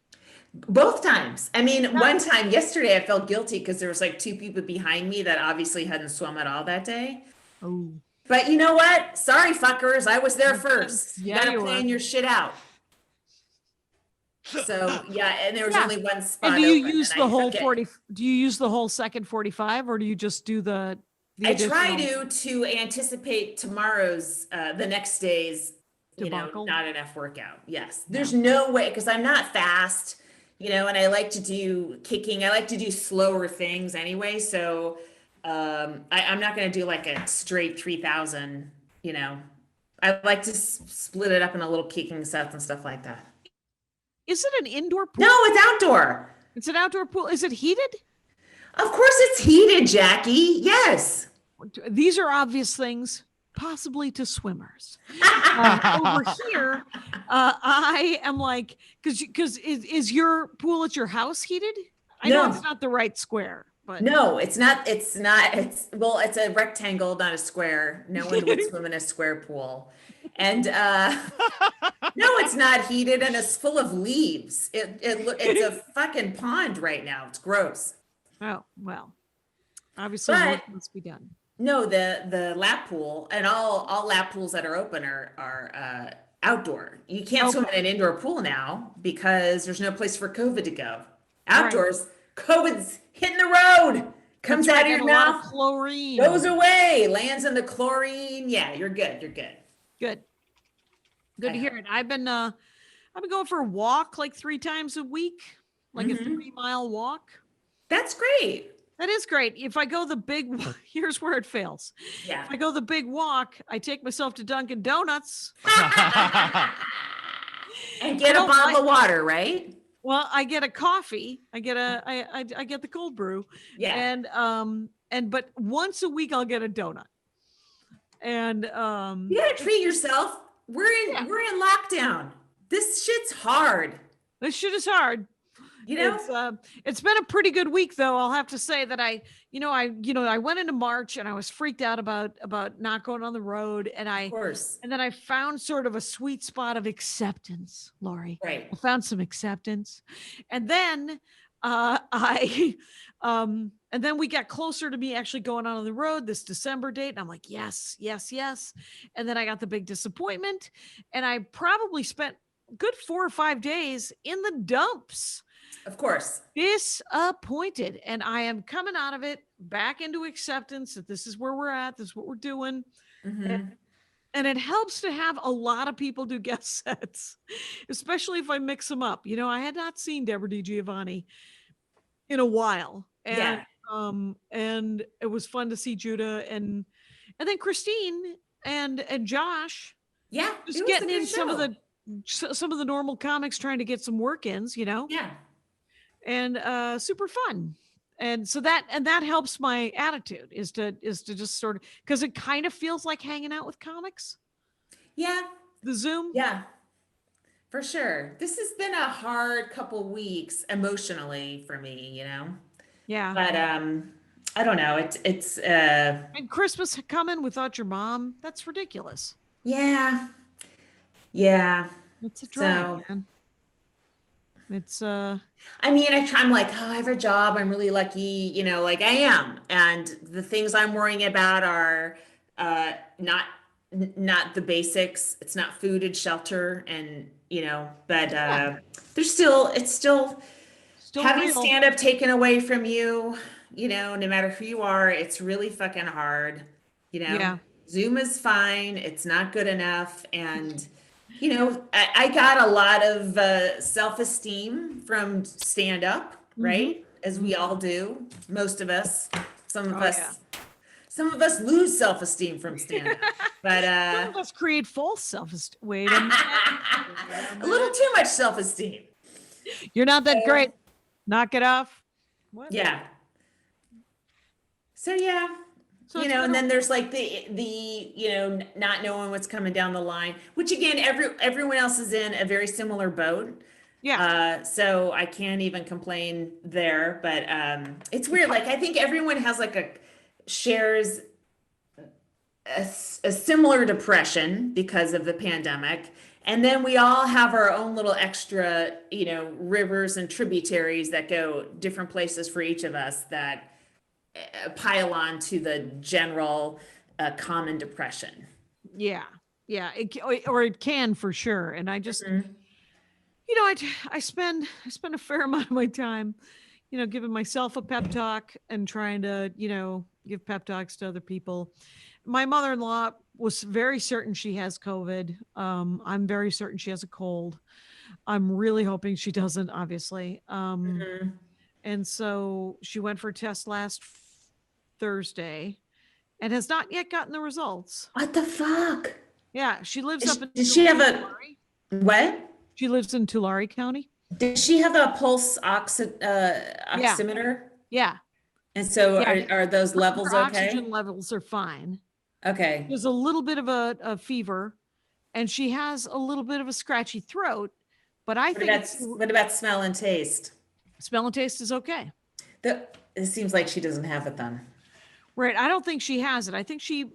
Both times. I mean, one time yesterday I felt guilty because there was like 2 people behind me that obviously hadn't swum at all that day. Oh. But you know what? Sorry, fuckers. I was there first. Yeah, you gotta plan your shit out. So yeah, and there was only one spot. And do you open, use the whole 40? Do you use the whole second 45, or do you just do the I try to anticipate tomorrow's the next day's debacle? Not enough workout. Yes. There's no way, because I'm not fast, and I like to do kicking. I like to do slower things anyway. So I'm not going to do like a straight 3,000, I like to split it up in a little kicking sets and stuff like that. Is it an indoor pool? No, it's outdoor. It's an outdoor pool. Is it heated? Of course it's heated, Jackie. Yes. These are obvious things, possibly to swimmers. Over here, I am like, because is your pool at your house heated? I know it's not the right square, but no, it's not. It's a rectangle, not a square. No one would swim in a square pool. And no, it's not heated, and it's full of leaves. It's a fucking pond right now. It's gross. Oh, well, obviously work must be done. No, the lap pool and all lap pools that are open are outdoor. You can't swim in an indoor pool now because there's no place for COVID to go. Outdoors, COVID's hitting the road, comes out of your mouth, chlorine goes away, lands in the chlorine. Yeah, you're good. You're good. Good to hear it. I've been going for a walk like 3 times a week, like a 3-mile walk. That's great. That is great. If I go here's where it fails. Yeah. If I go the big walk, I take myself to Dunkin' Donuts. And get a bottle of water, right? Well, I get a coffee. I get the cold brew. Yeah. But once a week I'll get a donut. And you gotta treat yourself. We're in lockdown. This shit's hard. This shit is hard. It's been a pretty good week, though. I'll have to say that I went into March and I was freaked out about not going on the road, and then I found sort of a sweet spot of acceptance, Laurie. Right. I found some acceptance, and then and then we got closer to me actually going on the road this December date, and I'm like, yes. And then I got the big disappointment, and I probably spent a good 4 or 5 days in the dumps. Of course. Disappointed. And I am coming out of it back into acceptance that this is where we're at. This is what we're doing. Mm-hmm. And it helps to have a lot of people do guest sets, especially if I mix them up. I had not seen Deborah DiGiovanni in a while. Yeah. And it was fun to see Judah and then Christine and Josh Yeah. just It was a getting good in some of the show. normal comics trying to get some work ins, Yeah. and super fun. And so that helps my attitude is to just sort of, because it kind of feels like hanging out with comics, Yeah. the Zoom. Yeah. For sure. This has been a hard couple weeks emotionally for me, Yeah. But I don't know. It's And Christmas coming without your mom, that's ridiculous. yeah. Yeah. It's a drag, So man. It's I mean, I'm like, oh, I have a job. I'm really lucky, like I am. And the things I'm worrying about are not the basics. It's not food and shelter and, but it's still having real. stand up taken away from you, no matter who you are, it's really fucking hard, Yeah. Zoom is fine. It's not good enough. And I got a lot of self-esteem from stand up, right? As we all do, most of us. Some of us, yeah. some of us lose self-esteem from stand up, but Some of us create false self-esteem. Wait a minute. a little too much self-esteem. You're not that great. Knock it off. What? Yeah. So yeah, So it's and been then there's like the not knowing what's coming down the line, which again, everyone else is in a very similar boat. yeah. So I can't even complain there, but it's weird. Like I think everyone has shares a similar depression because of the pandemic. And then we all have our own little extra, rivers and tributaries that go different places for each of us that pile on to the general common depression. Yeah. Yeah. Or it can for sure. And I just, I spend a fair amount of my time, giving myself a pep talk and trying to, give pep talks to other people. My mother-in-law was very certain she has COVID. I'm very certain she has a cold. I'm really hoping she doesn't, obviously. And so she went for a test last Thursday and has not yet gotten the results. What the fuck? Yeah, she lives up in Did she have a Tulare. what? She lives in Tulare County. Did she have a pulse oximeter? Yeah. And so Yeah. are those levels Her okay? oxygen levels are fine. Okay. There's a little bit of a fever, and she has a little bit of a scratchy throat. But I think What about smell and taste? smell and taste is okay. It seems like she doesn't have it then. Right. I don't think she has it. I think she's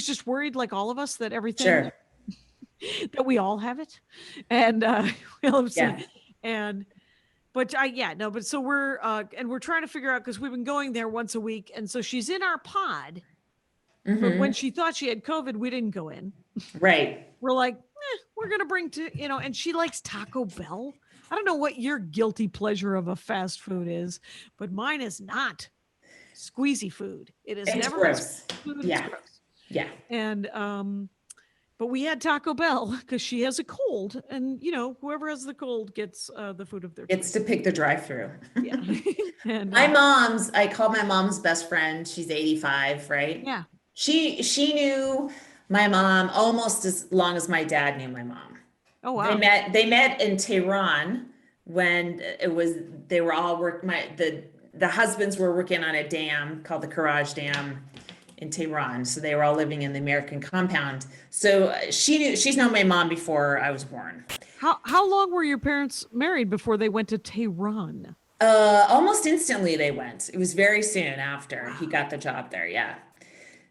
just worried, like all of us, that everything Sure. that we all have it, and we all have Yeah. but so we're and we're trying to figure out, because we've been going there once a week, and so she's in our pod. But when she thought she had COVID, we didn't go in. Right. We're like, we're gonna bring and she likes Taco Bell. I don't know what your guilty pleasure of a fast food is, but mine is not squeezy food. It is It's never gross. food. Yeah. It's gross. Yeah. And but we had Taco Bell because she has a cold, and whoever has the cold gets the food of their It's to pick the drive-through. yeah. And I called my mom's best friend. She's 85, right? yeah. She knew my mom almost as long as my dad knew my mom. Oh wow. They met in Tehran when they were all the husbands were working on a dam called the Karaj Dam in Tehran. So they were all living in the American compound. So she's known my mom before I was born. How long were your parents married before they went to Tehran? Almost instantly they went. It was very soon after he got the job there. Yeah.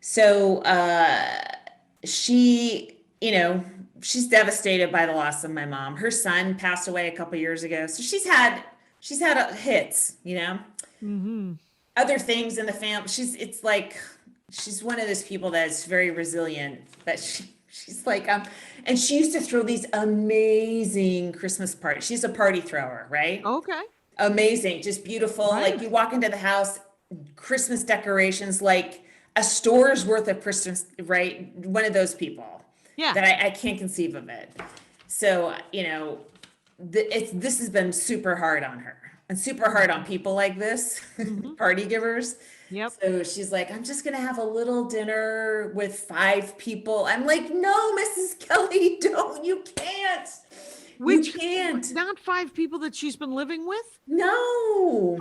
So she's devastated by the loss of my mom. Her son passed away a couple years ago. So she's had hits, other things in the family. She's one of those people that's very resilient, but she's like, and she used to throw these amazing Christmas parties. She's a party thrower, right? Okay. Amazing, just beautiful. Right. Like you walk into the house, Christmas decorations, like a store's worth of Christmas, right? One of those people. Yeah. That I can't conceive of it. So, this has been super hard on her and super hard on people like this, party givers. Yep. So she's like, I'm just going to have a little dinner with 5 people. I'm like, no, Mrs. Kelly, don't, you can't. You can't. Not 5 people that she's been living with? No.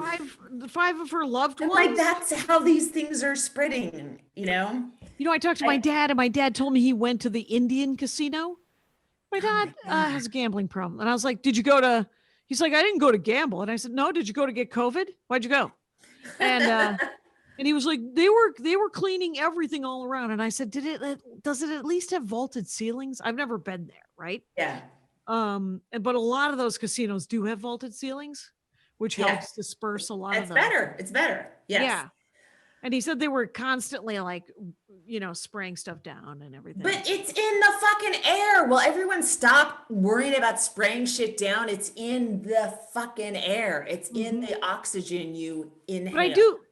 5 of her loved I'm ones? like, that's how these things are spreading, I talked to my dad, and my dad told me he went to the Indian casino. My dad has a gambling problem. And I was like, he's like, I didn't go to gamble. And I said, no, did you go to get COVID? Why'd you go? And and he was like, they were cleaning everything all around. And I said, does it at least have vaulted ceilings? I've never been there, right? Yeah. But a lot of those casinos do have vaulted ceilings, which helps disperse a lot of them. It's better. Yes. Yeah. And he said they were constantly spraying stuff down and everything. But it's in the fucking air. Well, everyone stop worrying about spraying shit down. It's in the fucking air. It's in the oxygen you inhale.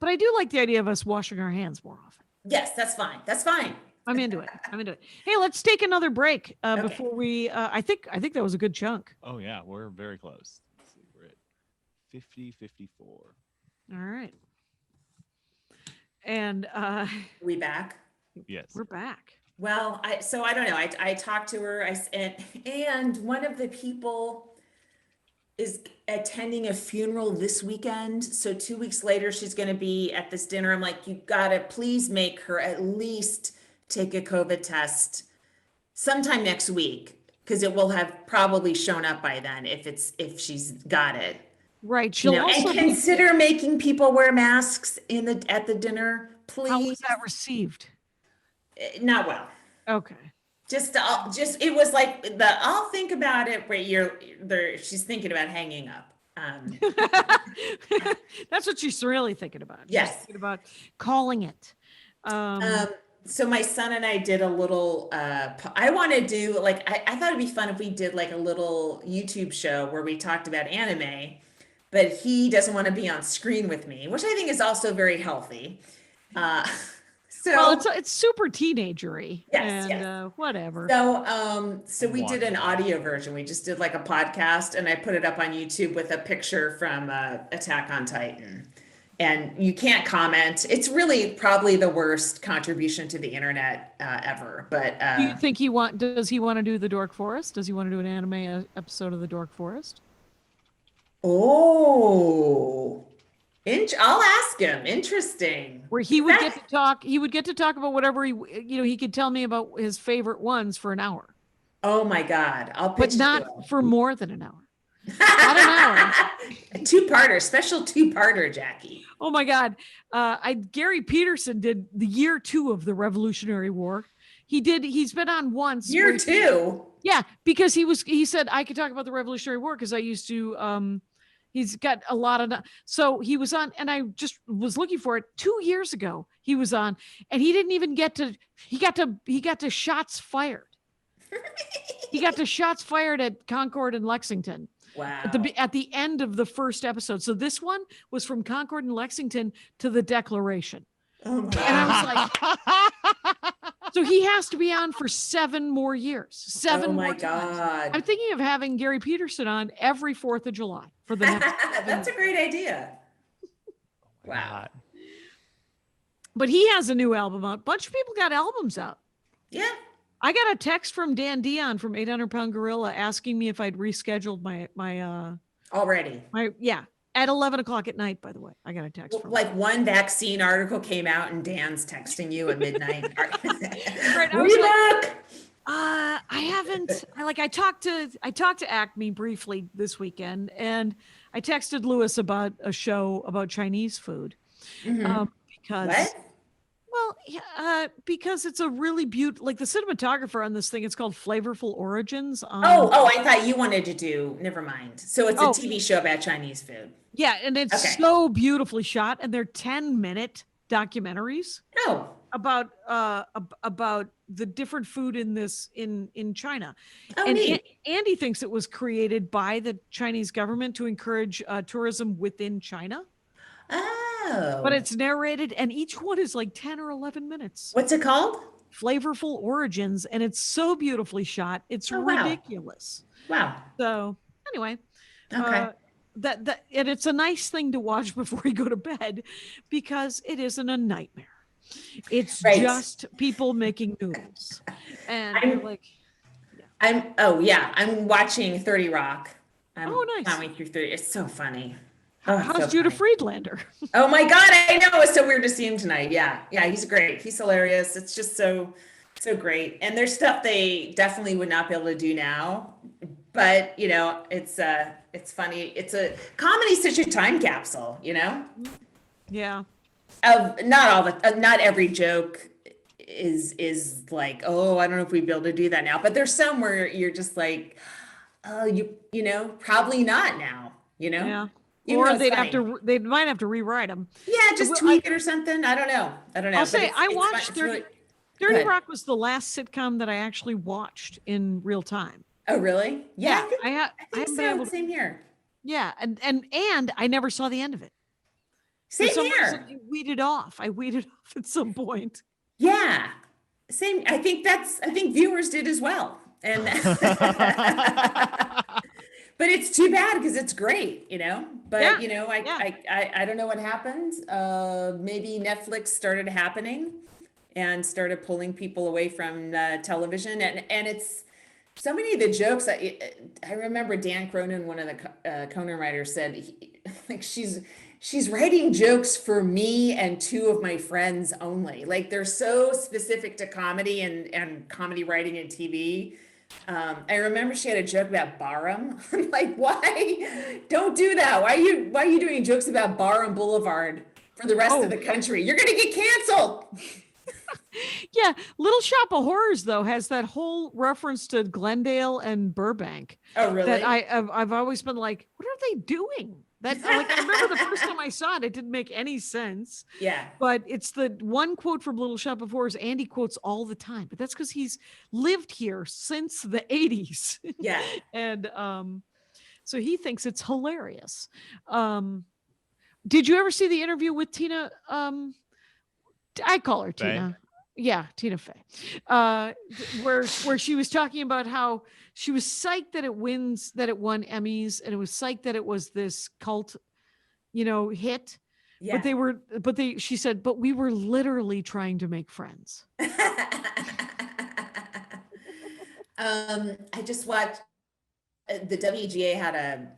But I do like the idea of us washing our hands more often. Yes, that's fine. That's fine. I'm into it. Hey, let's take another break before we. I think that was a good chunk. Oh yeah, we're very close. Let's see, we're at 50-54. All right. And we back? Yes, we're back. Well, I don't know. I talked to her. And one of the people is attending a funeral this weekend. So 2 weeks later, she's going to be at this dinner. I'm like, you gotta please make her at least take a COVID test sometime next week, because it will have probably shown up by then if she's got it. Right. She'll also and consider making people wear masks at the dinner, please. How was that received? Not well. Okay. It was like I'll think about it where she's thinking about hanging up. That's what she's really thinking about. Yes. She's thinking about calling it. So my son and I did a little, I want to do I thought it'd be fun if we did like a little YouTube show where we talked about anime, but he doesn't want to be on screen with me, which I think is also very healthy. It's super teenagery. Yes, and whatever. So we did an audio version. We just did like a podcast, and I put it up on YouTube with a picture from Attack on Titan. And you can't comment. It's really probably the worst contribution to the internet ever. But do you think does he want to do the Dork Forest? Does he want to do an anime episode of the Dork Forest? Oh, I'll ask him. Interesting. Where he would get to talk. He would get to talk about whatever he could tell me about his favorite ones for an hour. Oh my God. I'll pitch but not for more than an hour. Not an hour. A two-parter, special two-parter, Jackie. Oh my God. Gary Peterson did the year 2 of the Revolutionary War. He's been on once. Year 2? Yeah, because he said I could talk about the Revolutionary War because I used to, he's got a lot of, so he was on, and I just was looking for it 2 years ago. He was on, and he didn't even he got to shots fired. He got to shots fired at Concord and Lexington. Wow. At the end of the first episode. So this one was from Concord and Lexington to the Declaration. Oh my God. And I was like, so he has to be on for 7 more years. 7 more times. God. I'm thinking of having Gary Peterson on every 4th of July for the next 7 That's a great idea. Wow. God. But he has a new album out. A bunch of people got albums out. Yeah. I got a text from Dan Dion from 800 Pound Gorilla asking me if I'd rescheduled my already. At 11 o'clock at night, by the way. I got a text from like one vaccine article came out and Dan's texting you at midnight. Right, I haven't. I talked to Acme briefly this weekend, and I texted Lewis about a show about Chinese food. Mm-hmm. Because what? Well, because it's a really beautiful, the cinematographer on this thing, it's called Flavorful Origins. Oh, I thought you wanted to do, never mind. So it's a TV show about Chinese food. Yeah, and it's so beautifully shot, and they're 10-minute documentaries. Oh. About the different food in China. Oh, and neat. Andy thinks it was created by the Chinese government to encourage tourism within China. but it's narrated, and each one is like 10 or 11 minutes. What's it called? Flavorful Origins, and it's so beautifully shot. It's ridiculous. Wow. So anyway, Okay. that and it's a nice thing to watch before you go to bed because it isn't a nightmare. It's just people making noodles, and you're like, I'm watching 30 Rock. Nice. Plowing through 30. It's so funny. How's so Judah funny. Friedlander? Oh my God, I know. It's so weird to see him tonight. Yeah, he's great. He's hilarious. It's just so great. And there's stuff they definitely would not be able to do now. But it's funny. It's a comedy, such a time capsule. Yeah. Not every joke is like, oh, I don't know if we'd be able to do that now. But there's some where you're just like, oh, probably not now. Yeah. Even Or though it's they might have to rewrite them. Yeah, just tweak it or something. I don't know. I'll say I watched 30 Rock was the last sitcom that I actually watched in real time. Oh, really? Yeah. I haven't been able to. Same here. Yeah, and I never saw the end of it. Same For some here. reason, I weeded off at some point. Yeah. Same. I think viewers did as well. And but it's too bad because it's great, But I don't know what happened. Maybe Netflix started happening and started pulling people away from television, and it's so many of the jokes. I remember Dan Cronin, one of the Conan writers, said she's writing jokes for me and two of my friends only. Like they're so specific to comedy and comedy writing and TV. I remember she had a joke about Barham. I'm like, why? Don't do that. Why are you doing jokes about Barham Boulevard for the rest of the country? You're gonna get canceled. Yeah, Little Shop of Horrors though has that whole reference to Glendale and Burbank. Oh, really? That I've always been like, what are they doing? That I remember the first time I saw it, it didn't make any sense. Yeah. But it's the one quote from Little Shop of Horrors Andy quotes all the time, but that's because he's lived here since the 80s. Yeah. And so he thinks it's hilarious. Did you ever see the interview with Tina? I call her Tina. Yeah, Tina Fey. Where she was talking about how she was psyched that it won Emmys, and it was psyched that it was this cult, hit. Yeah. But she said, but we were literally trying to make friends. I just watched the WGA had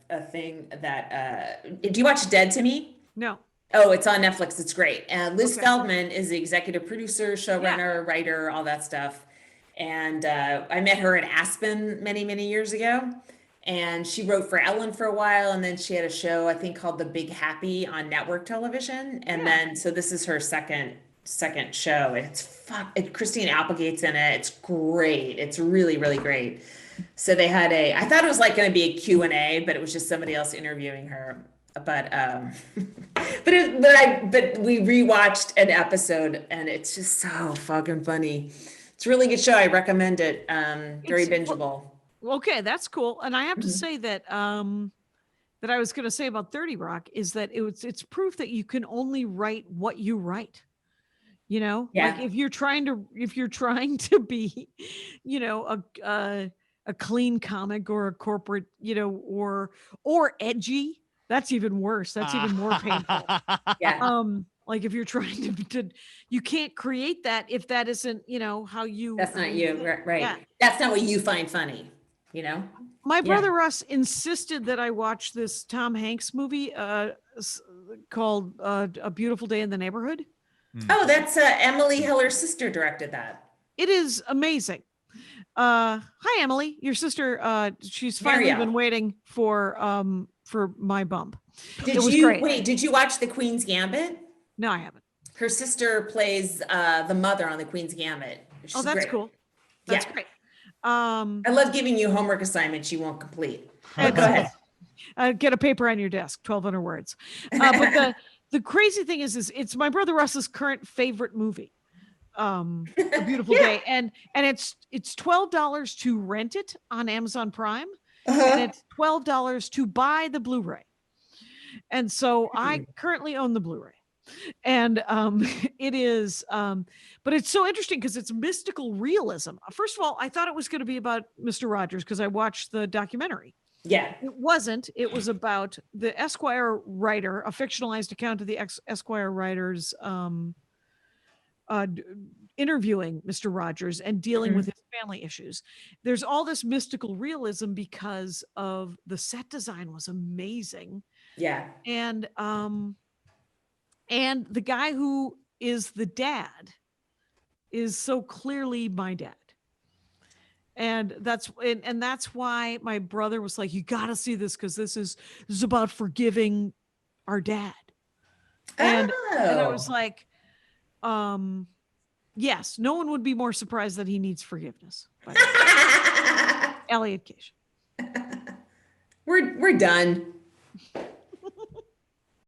a thing that do you watch Dead to Me? No. Oh, it's on Netflix. It's great. Liz Feldman is the executive producer, showrunner, writer, all that stuff. And I met her at Aspen many, many years ago. And she wrote for Ellen for a while. And then she had a show, I think, called The Big Happy on network television. And then, so this is her second show. It's Christine Applegate's in it. It's great. It's really, really great. So they had I thought it was like going to be a Q&A, but it was just somebody else interviewing her. But we rewatched an episode and it's just so fucking funny. It's a really good show. I recommend it. Very bingeable. Okay, that's cool. And I have to say that that I was going to say about 30 Rock is that it's proof that you can only write what you write. Like if you're trying to be, a clean comic or a corporate, or edgy. That's even worse. That's even more painful. Yeah. Like if you're trying to you can't create that if that isn't, how you. That's not you, right? Yeah. That's not what you find funny, My brother Russ insisted that I watch this Tom Hanks movie called A Beautiful Day in the Neighborhood. Oh, that's Emily Hiller's sister directed that. It is amazing. Hi, Emily, your sister. She's finally been waiting for my bump. Did you watch The Queen's Gambit? No, I haven't. Her sister plays the mother on The Queen's Gambit. She's that's great. Cool. That's great. I love giving you homework assignments you won't complete. Go ahead. Get a paper on your desk, 1,200 words. But the crazy thing is it's my brother Russ's current favorite movie. A Beautiful Day, and it's $12 to rent it on Amazon Prime, and it's $12 to buy the Blu-ray. And so I currently own the Blu-ray. And it is, but it's so interesting because it's mystical realism. First of all, I thought it was going to be about Mr. Rogers because I watched the documentary. Yeah. It wasn't. It was about the Esquire writer, a fictionalized account of the Esquire writer's interviewing Mr. Rogers and dealing with his family issues. There's all this mystical realism because of the set design was amazing. Yeah. And the guy who is the dad is so clearly my dad. And that's why my brother was like, you got to see this because this is about forgiving our dad. And I was like, yes, no one would be more surprised that he needs forgiveness. Elliot Cage. We're done.